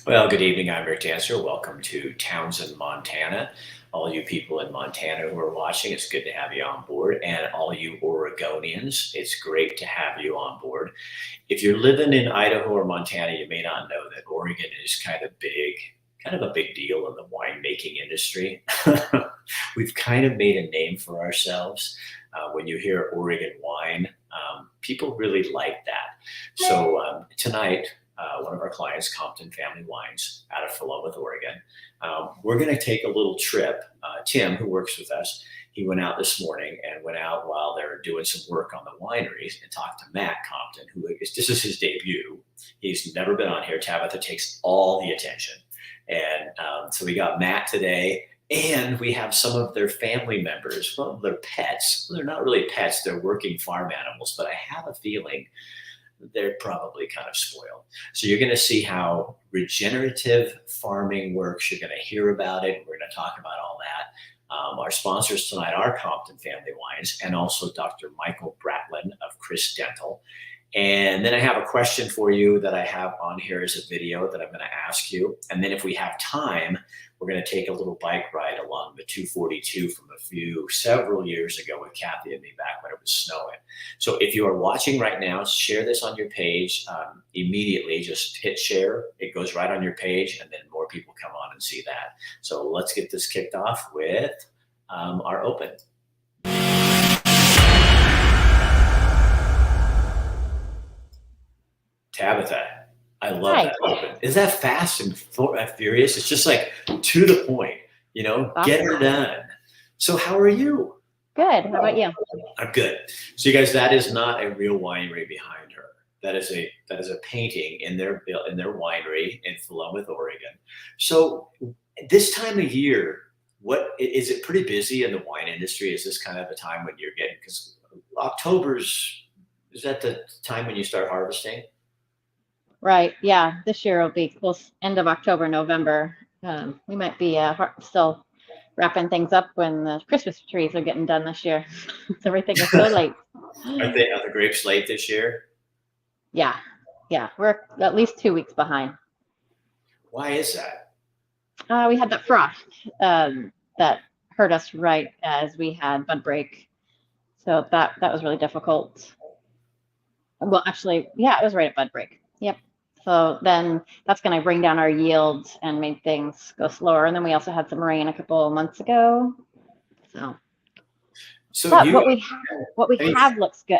Well, good evening. I'm Rick Dancer. Welcome to Townsend, Montana. All you people in Montana who are watching, it's good to have you on board. And all you Oregonians, it's great to have you on board. If you're living in Idaho or Montana, you may not know that Oregon is kind of a big deal in the winemaking industry. We've kind of made a name for ourselves. When you hear Oregon wine, people really like that. So tonight, one of our clients, Compton Family Wines out of Philomath-Oregon, we're going to take a little trip. Tim, who works with us, he went out this morning and went out while they're doing some work on the wineries and talked to Matt Compton, this is his debut. He's never been on here. Tabitha takes all the attention. And so we got Matt today, and we have some of their family members, well, their pets. They're not really pets, they're working farm animals, but I have a feeling they're probably kind of spoiled. So you're going to see how regenerative farming works. You're going to hear about it. We're going to talk about all that. Our sponsors tonight are Compton Family Wines and also Dr. Michael Bratlin of Chris Dental. And then I have a question for you that I have on here as a video that I'm going to ask you. And then if we have time, we're going to take a little bike ride along the 242 from several years ago with Kathy and me back when it was snowing. So if you are watching right now, share this on your page immediately. Just hit share. It goes right on your page, and then more people come on and see that. So let's get this kicked off with our open. Tabitha, I love that open. Is that fast and furious? It's just like to the point, Awesome. Get her done. So how are you? Good. How about you? I'm good. So you guys, that is not a real winery behind her. That is a painting in their winery in Philomath, Oregon. So this time of year, what is it pretty busy in the wine industry? Is this kind of the time when you're getting, because is that the time when you start harvesting? Right. Yeah. This year will be close end of October, November. We might be still wrapping things up when the Christmas trees are getting done this year. Everything is so late. Are the grapes late this year? Yeah. We're at least 2 weeks behind. Why is that? We had that frost that hurt us right as we had bud break. So that was really difficult. Well, actually, yeah, it was right at bud break. Yep. So then that's going to bring down our yields and make things go slower. And then we also had some rain a couple of months ago. So but what we have looks good.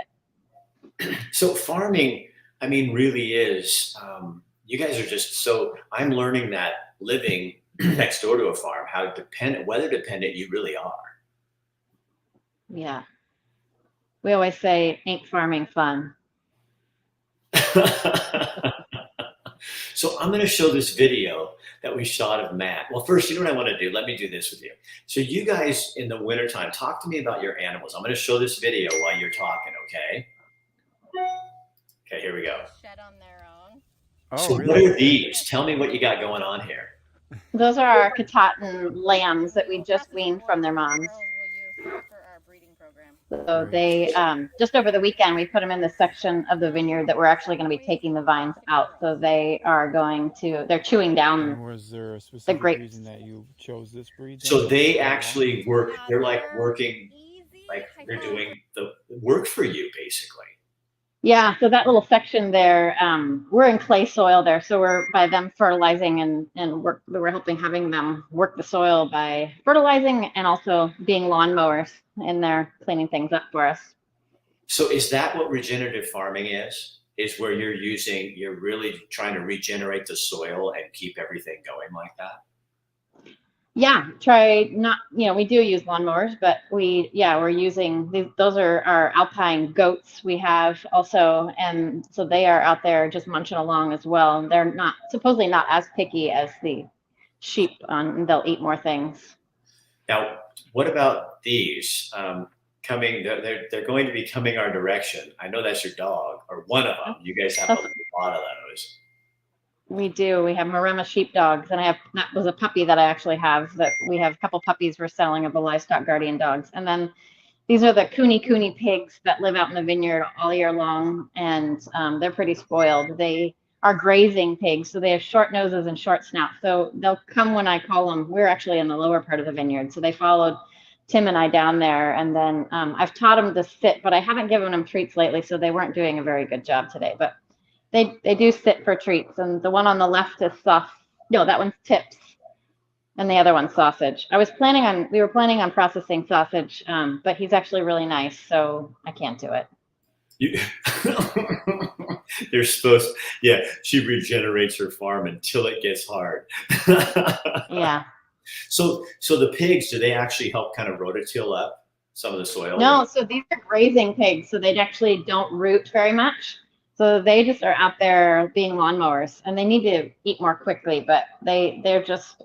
So farming, really is, you guys are just I'm learning that living next door to a farm, how weather dependent you really are. Yeah. We always say, ain't farming fun. So I'm going to show this video that we shot of Matt. Well, first, you know what I want to do? Let me do this with you. So you guys in the wintertime, talk to me about your animals. I'm going to show this video while you're talking, okay? Okay, here we go. Shed on their own. Oh, so really? What are these? Tell me what you got going on here. Those are our Katahdin lambs that we just weaned from their moms. So they, just over the weekend, we put them in the section of the vineyard that we're actually going to be taking the vines out. So they're chewing down the grapes. Was there a specific reason that you chose this breed? So they actually work, they're like working, like they're doing the work for you, basically. Yeah, so that little section there, we're in clay soil there. So we're by them fertilizing and we're having them work the soil by fertilizing and also being lawnmowers in there, cleaning things up for us. So is that what regenerative farming is? Is where you're really trying to regenerate the soil and keep everything going like that? Yeah, we do use lawnmowers, but we're using those are our alpine goats we have also, and so they are out there just munching along as well. They're supposedly not as picky as the sheep, and they'll eat more things. Now, what about these coming? They're going to be coming our direction. I know that's your dog or one of them. You guys have a lot of those. We do. We have Maremma sheepdogs, and that was a puppy that I actually have. That we have a couple puppies we're selling of the livestock guardian dogs, and then these are the Cooney pigs that live out in the vineyard all year long, and they're pretty spoiled. They are grazing pigs. So they have short noses and short snouts. So they'll come when I call them. We're actually in the lower part of the vineyard. So they followed Tim and I down there. And then I've taught them to sit, but I haven't given them treats lately. So they weren't doing a very good job today. But they do sit for treats. And the one on the left is soft. No, that one's tips. And the other one's sausage. We were planning on processing sausage, but he's actually really nice. So I can't do it. They're supposed, yeah, she regenerates her farm until it gets hard. Yeah. So the pigs, do they actually help kind of rototill up some of the soil? No, so these are grazing pigs, so they actually don't root very much. So they just are out there being lawnmowers, and they need to eat more quickly, but they're just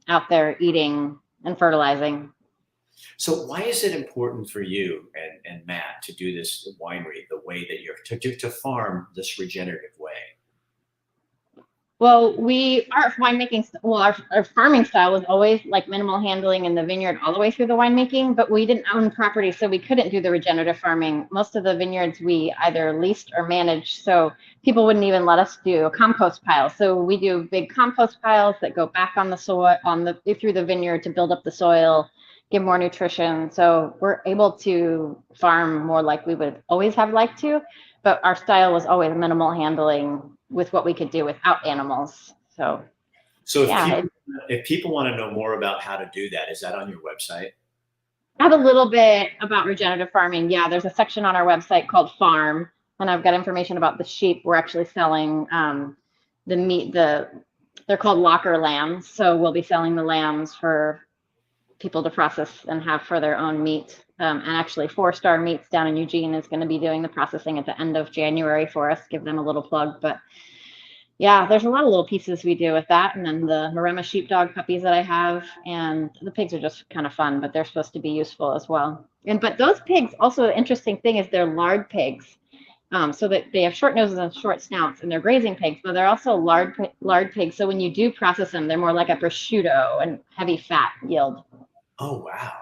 out there eating and fertilizing. So why is it important for you and Matt to do this winery the way that you're to farm this regenerative way? Well, our farming style was always like minimal handling in the vineyard all the way through the winemaking, but we didn't own property, so we couldn't do the regenerative farming. Most of the vineyards we either leased or managed, so people wouldn't even let us do a compost pile. So we do big compost piles that go back on the soil, through the vineyard to build up the soil, give more nutrition. So we're able to farm more like we would always have liked to, but our style was always minimal handling with what we could do without animals. So if people want to know more about how to do that, is that on your website? I have a little bit about regenerative farming. Yeah, there's a section on our website called Farm, and I've got information about the sheep. We're actually selling the meat. They're called locker lambs. So we'll be selling the lambs for people to process and have for their own meat. And actually 4-Star Meats down in Eugene is going to be doing the processing at the end of January for us. Give them a little plug. But yeah, there's a lot of little pieces we do with that. And then the Maremma sheepdog puppies that I have, and the pigs are just kind of fun, but they're supposed to be useful as well. But those pigs, also the interesting thing is they're lard pigs. So that they have short noses and short snouts, and they're grazing pigs, but they're also lard pigs. So when you do process them, they're more like a prosciutto and heavy fat yield. Oh, wow.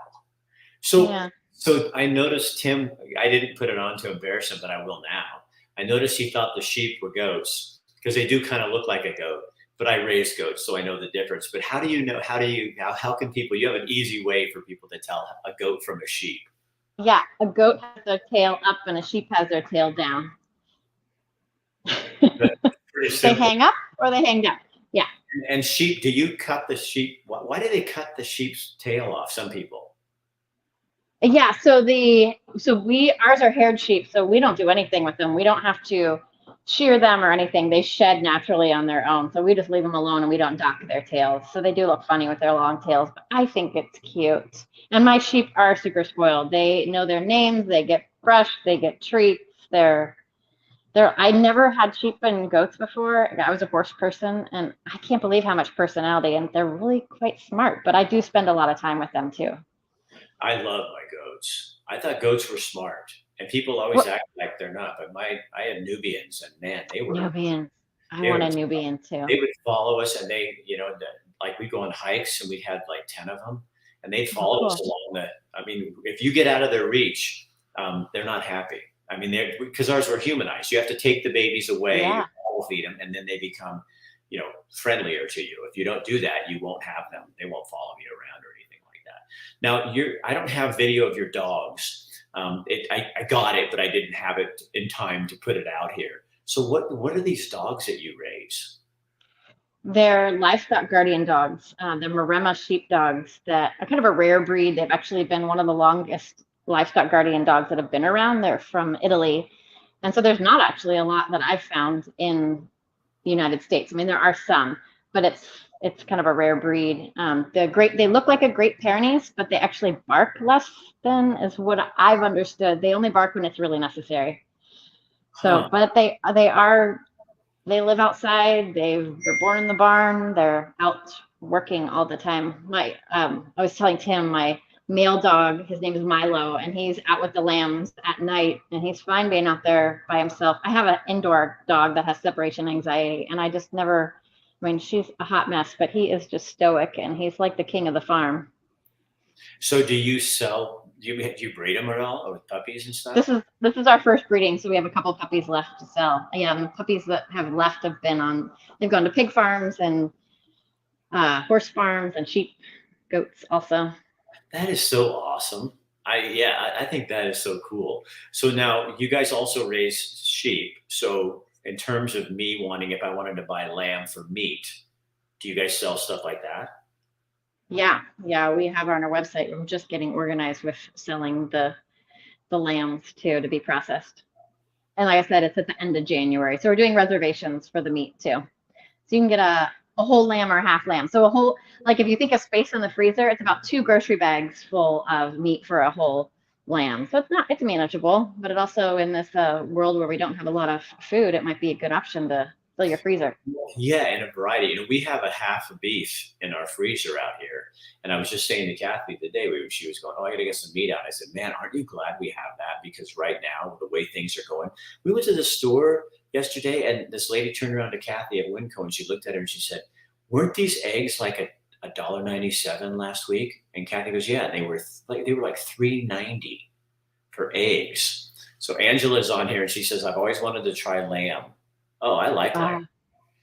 So I noticed Tim, I didn't put it on to embarrass him, but I will now. I noticed he thought the sheep were goats because they do kind of look like a goat, but I raised goats, so I know the difference. But how do you know, how can people, you have an easy way for people to tell a goat from a sheep? Yeah, a goat has their tail up and a sheep has their tail down. They hang up or they hang down. Yeah. And sheep, do you cut the sheep? Why do they cut the sheep's tail off? Some people. Yeah, ours are haired sheep, so we don't do anything with them. We don't have to shear them or anything. They shed naturally on their own, so we just leave them alone and we don't dock their tails. So they do look funny with their long tails, but I think it's cute. And my sheep are super spoiled. They know their names, they get brushed, they get treats. I never had sheep and goats before. I was a horse person, and I can't believe how much personality, and they're really quite smart, but I do spend a lot of time with them too. I love my goats. I thought goats were smart, and people always act like they're not. But I had Nubians, and man, they were Nubians. I want a Nubian too. They would follow us, and like we go on hikes, and we had like 10 of them, and they'd follow us along if you get out of their reach, they're not happy. I mean, because ours were humanized. You have to take the babies away, feed them, and then they become, friendlier to you. If you don't do that, you won't have them. They won't follow you around or anything like that. Now, I don't have video of your dogs. I got it, but I didn't have it in time to put it out here. So what are these dogs that you raise? They're livestock guardian dogs. They're Maremma sheepdogs that are kind of a rare breed. They've actually been one of the longest livestock guardian dogs that have been around. They're from Italy. And so there's not actually a lot that I've found in the United States. I mean, there are some, but it's kind of a rare breed. They look like a Great Pyrenees, but they actually bark less than is what I've understood. They only bark when it's really necessary. So, but they live outside. They're born in the barn. They're out working all the time. I was telling Tim, my male dog, his name is Milo, and he's out with the lambs at night, and he's fine being out there by himself. I have an indoor dog that has separation anxiety, and I just never, she's a hot mess, but he is just stoic, and he's like the king of the farm. So do you sell Do you breed them at all, or with puppies and stuff? This is our first breeding, so we have a couple puppies left to sell. Yeah, the puppies that have left have been on. They've gone to pig farms and horse farms and sheep, goats also. That is so awesome. I think that is so cool. So now you guys also raise sheep. So in terms of me wanting, if I wanted to buy lamb for meat, do you guys sell stuff like that? Yeah, we have on our website. We're just getting organized with selling the lambs too to be processed. And like I said, it's at the end of January, so we're doing reservations for the meat too. So you can get a whole lamb or a half lamb. So a whole, like if you think of space in the freezer, it's about 2 grocery bags full of meat for a whole lamb. So it's manageable, but it also in this world where we don't have a lot of food, it might be a good option to fill your freezer. Yeah, and a variety. We have a half a beef in our freezer out here. And I was just saying to Kathy the day she was going, "Oh, I got to get some meat out." I said, "Man, aren't you glad we have that? Because right now, the way things are going, we went to the store yesterday, and this lady turned around to Kathy at Winco, and she looked at her and she said, 'Weren't these eggs like a $1.97 last week?' And Kathy goes, 'Yeah.' And they were like $3.90 for eggs." So Angela's on here, and she says, "I've always wanted to try lamb." Oh, I like lamb.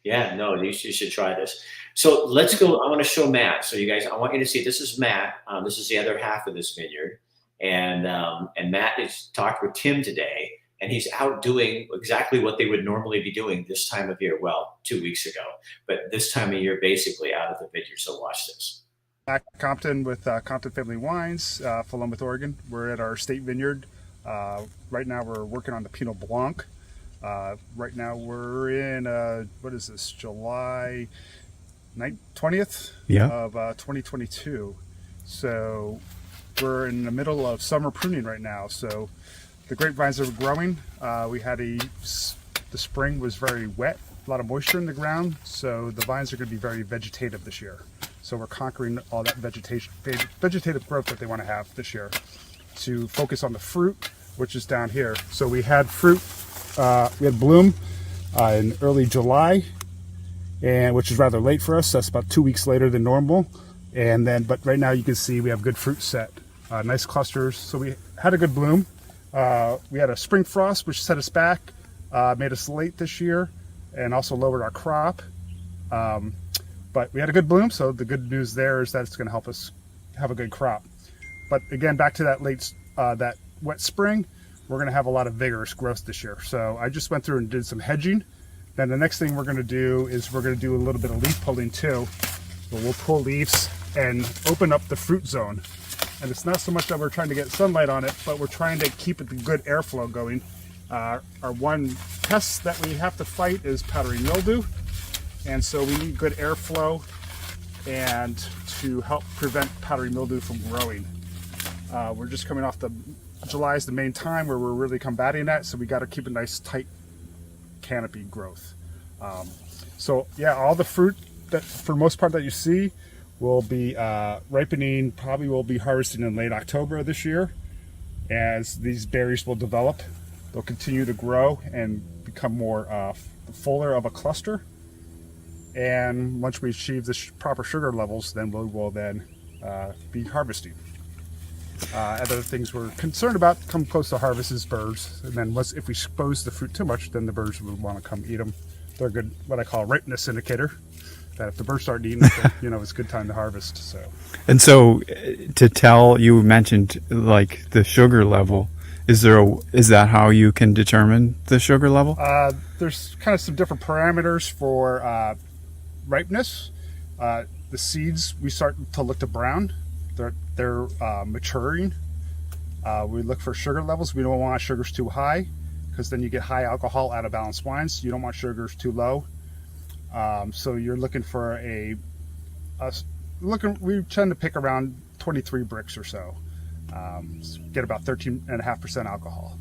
Yeah, no, you should try this. So let's go. I want to show Matt. So you guys, I want you to see. This is Matt. This is the other half of this vineyard, and Matt has talked with Tim today, and he's out doing exactly what they would normally be doing this time of year. Well, 2 weeks ago, but this time of year, basically out of the vineyard. So watch this. Back Compton with Compton Family Wines, Philomath-Oregon. We're at our state vineyard. Right now, we're working on the Pinot Blanc. Right now we're in what is this, July 20th of 2022. So we're in the middle of summer pruning right now. So the grapevines are growing. We had the spring was very wet, a lot of moisture in the ground, so the vines are going to be very vegetative this year. So we're conquering all that vegetative growth that they want to have this year to focus on the fruit, which is down here. So we had fruit. We had bloom in early July, and which is rather late for us. That's about 2 weeks later than normal. But right now you can see we have good fruit set, nice clusters. So we had a good bloom. We had a spring frost, which set us back, made us late this year, and also lowered our crop. But we had a good bloom, so the good news there is that it's going to help us have a good crop. But again, back to that that wet spring, we're going to have a lot of vigorous growth this year. So I just went through and did some hedging. Then the next thing we're going to do is we're going to do a little bit of leaf pulling too. So we'll pull leaves and open up the fruit zone. And it's not so much that we're trying to get sunlight on it, but we're trying to keep it the good airflow going. Our one pest that we have to fight is powdery mildew. And so we need good airflow and to help prevent powdery mildew from growing. We're just coming off July is the main time where we're really combating that, so we got to keep a nice tight canopy growth. So yeah, all the fruit that for the most part that you see will be ripening, probably will be harvesting in late October this year. As these berries will develop, they'll continue to grow and become more fuller of a cluster. And once we achieve the proper sugar levels, then we will be harvesting. Other things we're concerned about come close to harvest is birds, and then if we expose the fruit too much, then the birds will want to come eat them. They're a good, what I call a ripeness indicator, that if the birds start eating it, then, it's a good time to harvest. So to tell, you mentioned like the sugar level. Is that how you can determine the sugar level? There's kind of some different parameters for ripeness. The seeds, we start to look to brown. They're maturing. We look for sugar levels. We don't want sugars too high, because then you get high alcohol out of balanced wines. You don't want sugars too low. So you're looking for we tend to pick around 23 bricks or so. Get about 13.5% alcohol.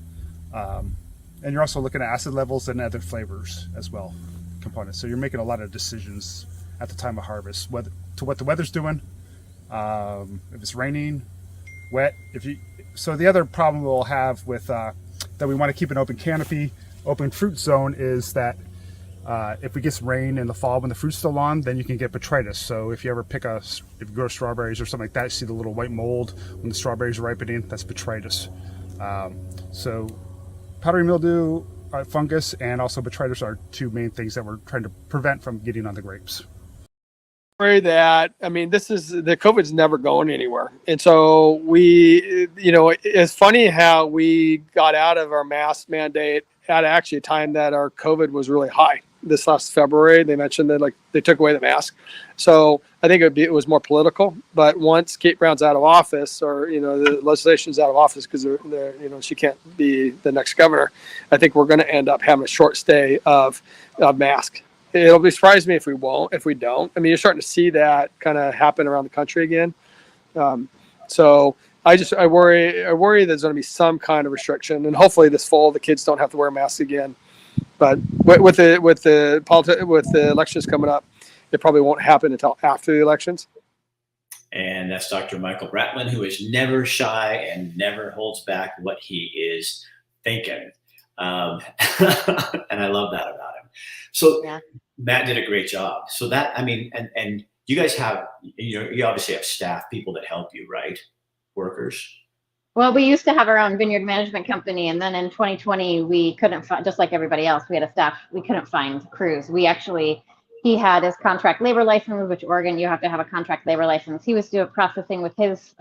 And you're also looking at acid levels and other flavors as well, components. So you're making a lot of decisions at the time of harvest, what the weather's doing, if it's raining, wet. So the other problem we'll have with that we want to keep an open canopy, open fruit zone, is that If we get some rain in the fall when the fruit's still on, then you can get botrytis. So if you ever if you grow strawberries or something like that, see the little white mold when the strawberries are ripening, that's botrytis. So powdery mildew, fungus, and also botrytis are two main things that we're trying to prevent from getting on the grapes. Worry that, I mean, the COVID's never going anywhere. And so we, it's funny how we got out of our mask mandate at actually a time that our COVID was really high. This last February, they mentioned that they took away the mask. So I think it was more political. But once Kate Brown's out of office, or the legislation's out of office because she can't be the next governor, I think we're going to end up having a short stay of mask. It'll be surprise me if we don't. I mean, you're starting to see that kind of happen around the country again. So I worry there's going to be some kind of restriction, and hopefully this fall the kids don't have to wear masks again. But with the elections coming up, it probably won't happen until after the elections. And that's Dr. Michael Bratman, who is never shy and never holds back what he is thinking. And I love that about him. So yeah. Matt did a great job. So that, I mean, and you guys have, you obviously have staff, people that help you, right? Workers. Well, we used to have our own vineyard management company, and then in 2020, we couldn't find, just like everybody else, we had a staff, we couldn't find crews. He had his contract labor license, which Oregon, you have to have a contract labor license. He was doing processing with his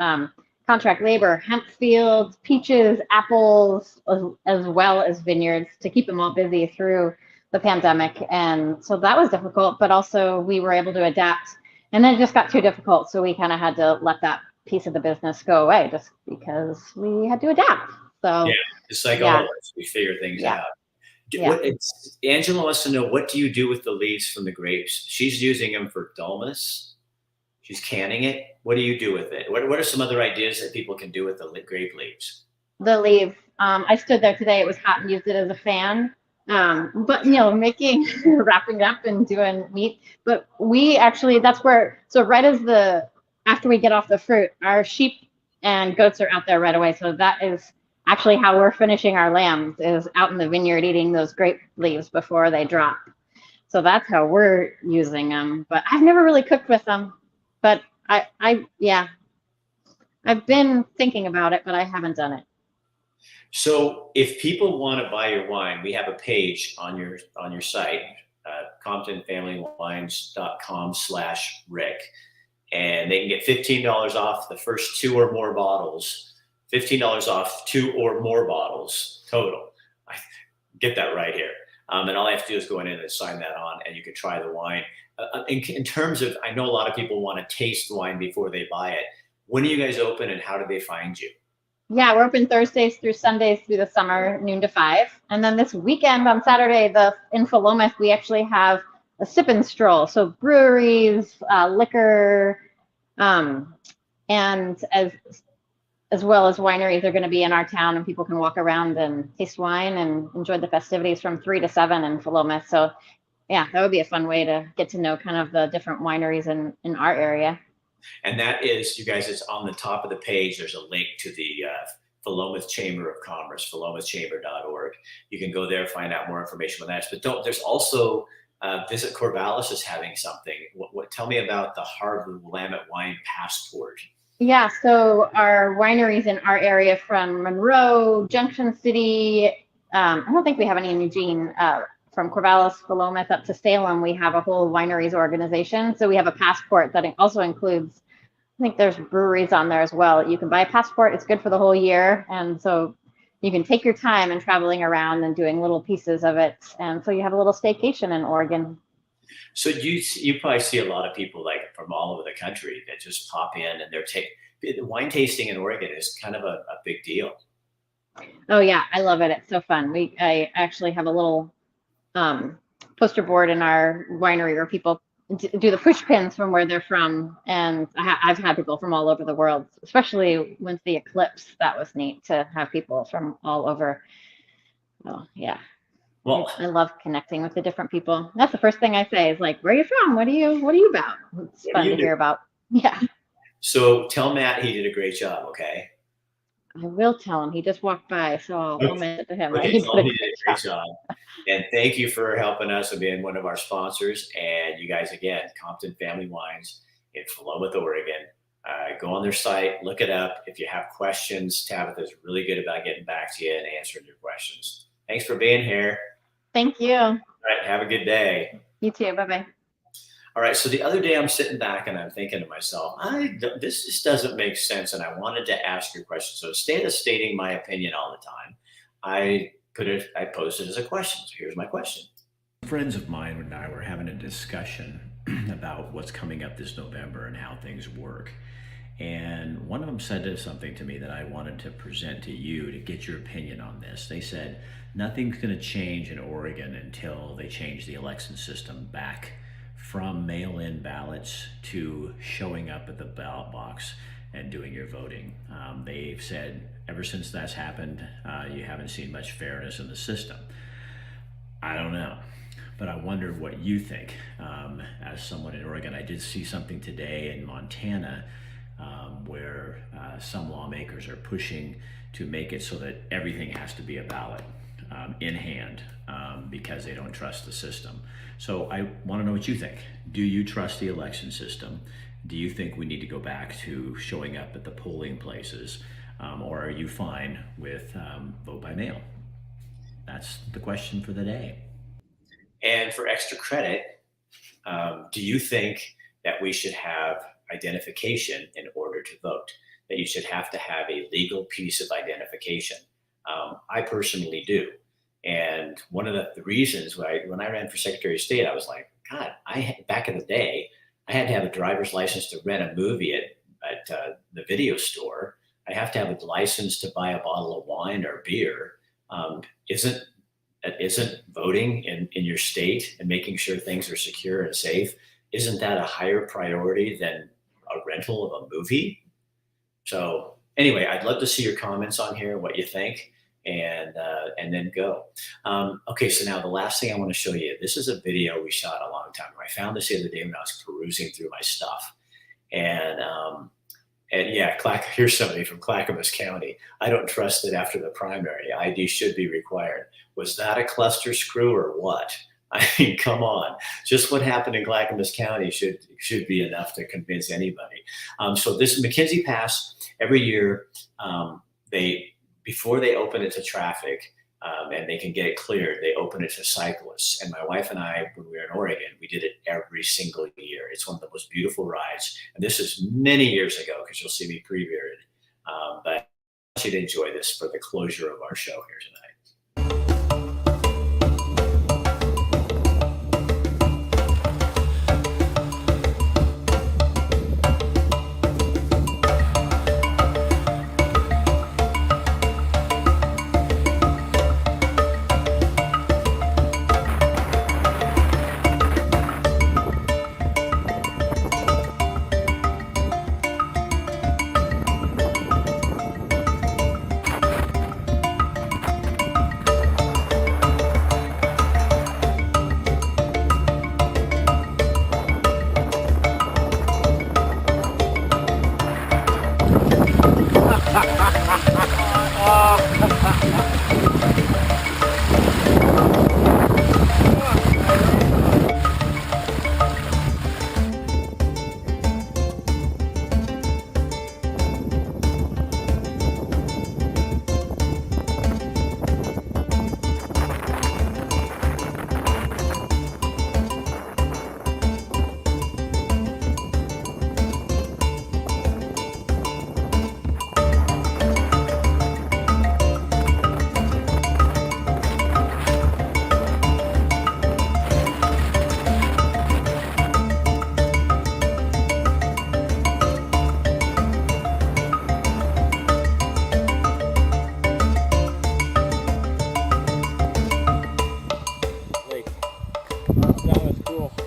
contract labor, hemp fields, peaches, apples, as well as vineyards, to keep them all busy through the pandemic. And so that was difficult, but also we were able to adapt. And then it just got too difficult, so we kind of had to let that piece of the business go away just because we had to adapt. So yeah, it's like all of us, we figure things out. Angela wants to know, what do you do with the leaves from the grapes? She's using them for dulmus. She's canning it. What do you do with it? What are some other ideas that people can do with the grape leaves? The leaf. I stood there today. It was hot and used it as a fan. But making, wrapping up and doing meat. But we actually, that's where, so right after we get off the fruit, our sheep and goats are out there right away. So that is actually how we're finishing our lambs, is out in the vineyard eating those grape leaves before they drop. So that's how we're using them. But I've never really cooked with them. But I've been thinking about it, but I haven't done it. So if people want to buy your wine, we have a page on your site, Compton-Family-Wines.com/Rick, and they can get $15 off the first 2 or more bottles. $15 off 2 or more bottles total. I get that right here. And all I have to do is go in and sign that on, and you can try the wine. In terms of, I know a lot of people want to taste wine before they buy it. When are you guys open, and how do they find you? Yeah, we're open Thursdays through Sundays through the summer, noon to 5. And then this weekend on Saturday, in Philomath, we actually have a sip and stroll. So breweries, liquor, and as well as wineries are going to be in our town, and people can walk around and taste wine and enjoy the festivities from 3 to 7 in Philomath. So yeah, that would be a fun way to get to know kind of the different wineries in our area. And that is, you guys, it's on the top of the page. There's a link to the Philomath Chamber of Commerce, philomathchamber.org. You can go there, find out more information on that. But there's also, Visit Corvallis is having something. Tell me about the Harvard Willamette Wine Passport. Yeah, so our wineries in our area, from Monroe, Junction City, I don't think we have any in Eugene, from Corvallis, Philomath up to Salem, we have a whole wineries organization. So we have a passport that also includes, I think there's breweries on there as well. You can buy a passport. It's good for the whole year. And so you can take your time and traveling around and doing little pieces of it. And so you have a little staycation in Oregon. So you probably see a lot of people like from all over the country that just pop in, and wine tasting in Oregon is kind of a big deal. Oh yeah, I love it. It's so fun. I actually have a little poster board in our winery where people do the push pins from where they're from, and I've had people from all over the world, especially with the eclipse. That was neat to have people from all over. Oh yeah, well, I love connecting with the different people. That's the first thing I say is like, where are you from? What are you about? It's fun to hear about. Yeah. So tell Matt he did a great job. Okay. I will tell him. He just walked by, so I'll mention it to him that Okay, he tell put a him you great did a great job. job. And thank you for helping us and being one of our sponsors. And you guys, again, Compton Family Wines in Philomath, Oregon. Go on their site, look it up. If you have questions, Tabitha's really good about getting back to you and answering your questions. Thanks for being here. Thank you. All right, have a good day. You too. Bye-bye. All right, so the other day I'm sitting back and I'm thinking to myself, this just doesn't make sense, and I wanted to ask your question. So instead of stating my opinion all the time, I posed it as a question. So here's my question. Friends of mine and I were having a discussion about what's coming up this November and how things work. And one of them said something to me that I wanted to present to you to get your opinion on this. They said, nothing's going to change in Oregon until they change the election system back from mail-in ballots to showing up at the ballot box and doing your voting. They've said ever since that's happened, you haven't seen much fairness in the system. I don't know, but I wonder what you think. As someone in Oregon, I did see something today in Montana where some lawmakers are pushing to make it so that everything has to be a ballot in hand because they don't trust the system. So I want to know what you think. Do you trust the election system? Do you think we need to go back to showing up at the polling places? Or are you fine with vote by mail? That's the question for the day. And for extra credit, do you think that we should have identification in order to vote? That you should have to have a legal piece of identification? I personally do. And one of the reasons when I ran for Secretary of State, I was like, God, back in the day, I had to have a driver's license to rent a movie at the video store. I have to have a license to buy a bottle of wine or beer. Isn't voting in your state and making sure things are secure and safe, isn't that a higher priority than a rental of a movie? So anyway, I'd love to see your comments on here, what you think, and then go. Okay, so now the last thing I want to show you, this is a video we shot a long time ago. I found this the other day when I was perusing through my stuff. And yeah, here's somebody from Clackamas County. I don't trust that after the primary, ID should be required. Was that a cluster screw or what? I mean, come on. Just what happened in Clackamas County should be enough to convince anybody. So this McKinsey Pass, every year, before they open it to traffic and they can get it cleared, they open it to cyclists. And my wife and I, when we were in Oregon, we did it every single year. It's one of the most beautiful rides. And this is many years ago because you'll see me preview it. But I want you to enjoy this for the closure of our show here tonight.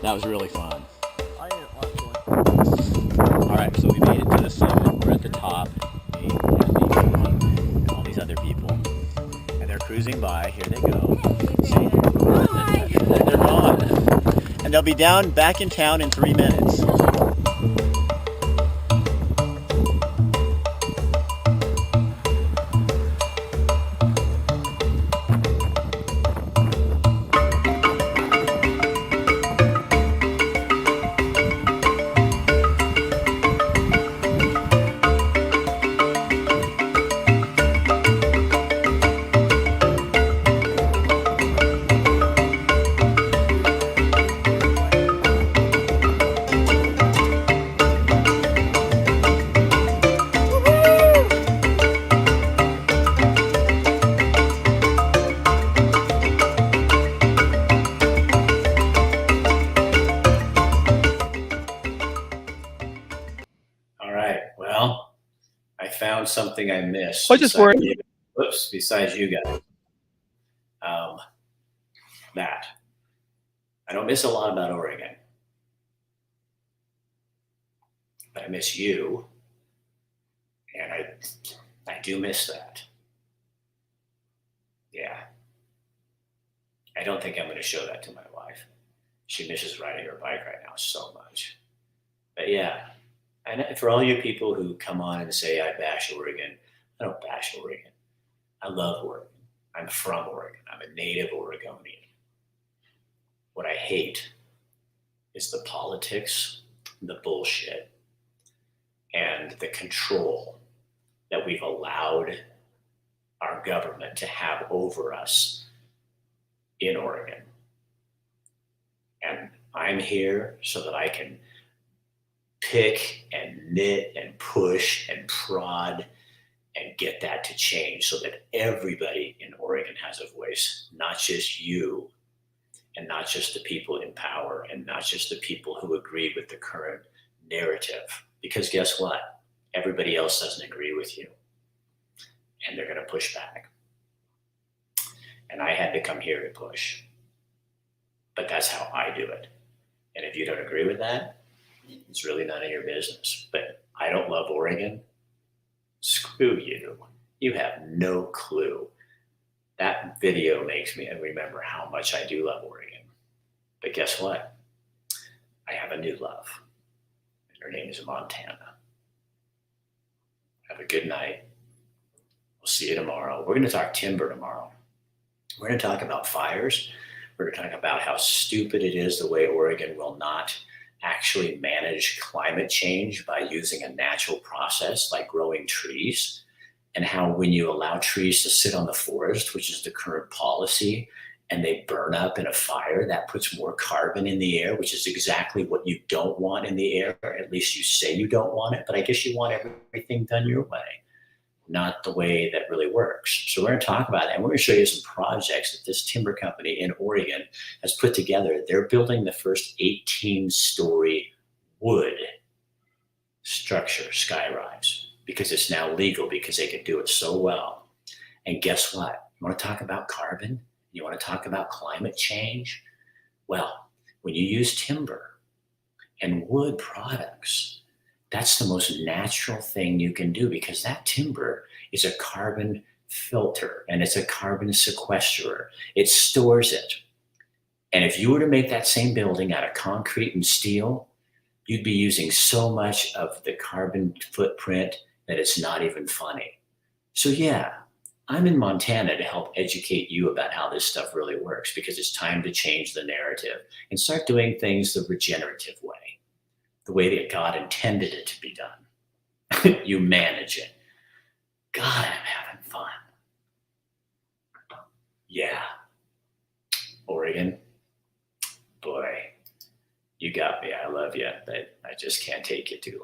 That was really fun. All right, so we made it to the summit. We're at the top. Me, Kathy, and all these other people. And they're cruising by. Here they go. See? They're gone. And they'll be back in town in 3 minutes. found something I missed. I just besides worry. you. Whoops, besides you guys. That. I don't miss a lot about Oregon, but I miss you, and I do miss that. Yeah. I don't think I'm going to show that to my wife. She misses riding her bike right now so much. But yeah, and for all you people who come on and say I bash Oregon, I don't bash Oregon. I love Oregon. I'm from Oregon. I'm a native Oregonian. What I hate is the politics, the bullshit, and the control that we've allowed our government to have over us in Oregon. And I'm here so that I can pick and knit and push and prod and get that to change so that everybody in Oregon has a voice, not just you, and not just the people in power, and not just the people who agree with the current narrative. Because guess what? Everybody else doesn't agree with you, and they're going to push back. And I had to come here to push. But that's how I do it. And if you don't agree with that, it's really none of your business. But I don't love Oregon. Screw you. You have no clue. That video makes me remember how much I do love Oregon. But guess what? I have a new love. And her name is Montana. Have a good night. We'll see you tomorrow. We're going to talk timber tomorrow. We're going to talk about fires. We're going to talk about how stupid it is the way Oregon will not actually manage climate change by using a natural process like growing trees, and how when you allow trees to sit on the forest, which is the current policy, and they burn up in a fire, that puts more carbon in the air, which is exactly what you don't want in the air. At least you say you don't want it, but I guess you want everything done your way, not the way that really works. So we're going to talk about that, and we're going to show you some projects that this timber company in Oregon has put together. They're building the first 18-story wood structure skyrise because it's now legal, because they can do it so well. And guess what? You want to talk about carbon? You want to talk about climate change? Well, when you use timber and wood products, that's the most natural thing you can do, because that timber is a carbon filter and it's a carbon sequesterer. It stores it. And if you were to make that same building out of concrete and steel, you'd be using so much of the carbon footprint that it's not even funny. So yeah, I'm in Montana to help educate you about how this stuff really works, because it's time to change the narrative and start doing things the regenerative way, the way that God intended it to be done. You manage it. God, I'm having fun. Yeah. Oregon, boy, you got me. I love you, but I just can't take you too long.